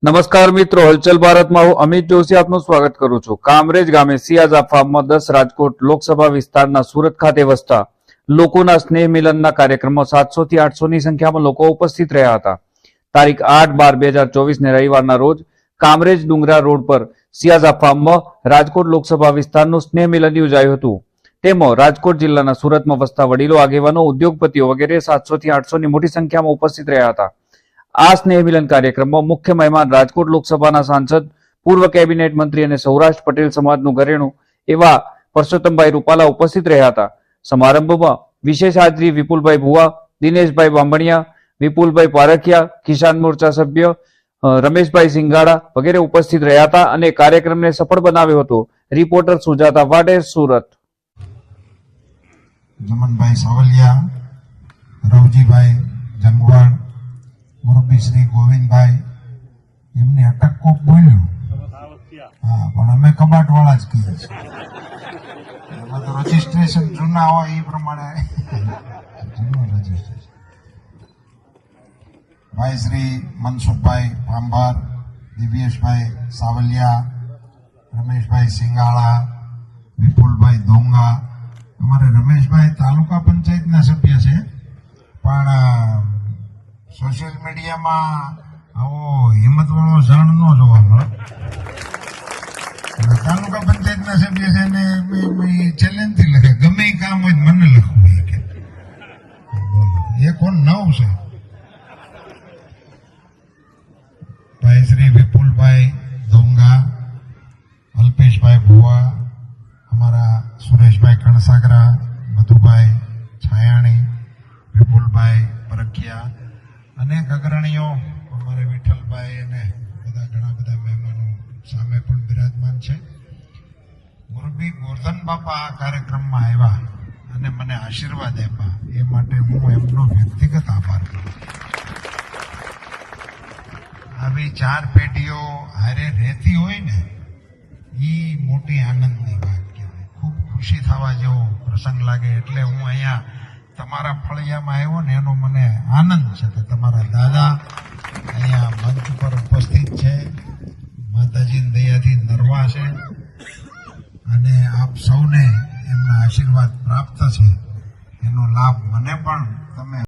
નમસ્કાર મિત્રો, હલચલ ભારતમાં હું અમિત જોશી આપનું સ્વાગત કરું છું। કામરેજ ગામે સિયાઝા ફાર્મમાં 10 રાજકોટ લોકસભા વિસ્તારના સુરત ખાતે વસતા લોકોના સ્નેહ મિલનના કાર્યક્રમમાં 700 થી 800 ની સંખ્યામાં લોકો ઉપસ્થિત રહ્યા હતા। તારીખ 8/12/2024 ને રવિવારના રોજ કામરેજ ડુંગરા રોડ પર સિયાઝા ફાર્મમાં રાજકોટ લોકસભા વિસ્તારનું સ્નેહ મિલન યોજાયું હતું। તેમાં રાજકોટ જિલ્લાના સુરતમાં વસતા વડીલો, આગેવાનો, ઉદ્યોગપતિઓ વગેરે 700 થી 800 ની મોટી સંખ્યામાં ઉપસ્થિત રહ્યા હતા। આ સ્નેહ મિલન કાર્યક્રમમાં મુખ્ય મહેમાન રાજકોટ લોકસભાના સાંસદ, પૂર્વ કેબિનેટ મંત્રી અને સૌરાષ્ટ્ર પટેલ સમાજનું ઘરેણું એવા પરસોત્તમભાઈ રૂપાલા ઉપસ્થિત રહ્યા હતા। સમારંભમાં વિશેષ હાજરી વિપુલભાઈ ભુવા, દિનેશભાઈ બાંભણિયા, વિપુલભાઈ પારખિયા, કિસાન મોરચા સભ્ય રમેશભાઈ સિંગાડા વગેરે ઉપસ્થિત રહ્યા હતા અને કાર્યક્રમને સફળ બનાવ્યો હતો। રિપોર્ટર સુજાતા વાડેર, સુરત। જમનભાઈ સાવલિયા, રવજીભાઈ જંગવાડ, મુરબ્બી શ્રી ગોવિંદભાઈ, એમની અટક કોક બોલ્યું, હા, પણ અમે કબાટ વાળા જ કહીએ છીએ, એમાં તો રજીસ્ટ્રેશન જૂના હોય એ પ્રમાણે જૂનું રજીસ્ટ્રેશન। ભાઈ શ્રી મનસુખભાઈ પાંભાર, દિવ્યેશભાઈ સાવલિયા, રમેશભાઈ સિંગાળા, વિપુલભાઈ ધોંગા, અમારે રમેશભાઈ તાલુકા પંચાયતના સભ્ય છે, પણ સોશિયલ મીડિયામાં આવો હિંમત વાળો જણ ન જોવા મળે। તાલુકા પંચાયતના સભ્ય છે ને ચેલેન્જથી લખે, ગમે એ કામ હોય મને લખવું એ કે એ કોણ નવ છે। ભાઈ શ્રી વિપુલભાઈ ધોંગા, અલ્પેશભાઈ ભુવા, અમારા સુરેશભાઈ કણસાગરા, મધુભાઈ છાયાણી, વિપુલભાઈ પરખિયા, અનેક અગ્રણીઓ, અમારે વિઠ્ઠલભાઈ અને બધા ઘણા બધા મહેમાનો સામે પણ બિરાજમાન છે। મુરબ્બી ગોરધન બાપા આ કાર્યક્રમમાં આવ્યા અને મને આશીર્વાદ આપ્યા, એ માટે હું એમનો વ્યક્તિગત આભાર કરું છું। આવી 4 પેઢીઓ હારે રહેતી હોય ને, એ મોટી આનંદની વાત કહેવાય, ખૂબ ખુશી થવા જેવો પ્રસંગ લાગે। એટલે હું અહીંયા તમારા ફળિયામાં આવ્યો ને એનો મને આનંદ છે કે તમારા દાદા અહીંયા મંચ પર ઉપસ્થિત છે, માતાજીની દયાથી નરવા છે અને આપ સૌને એમના આશીર્વાદ પ્રાપ્ત છે, એનો લાભ મને પણ તમે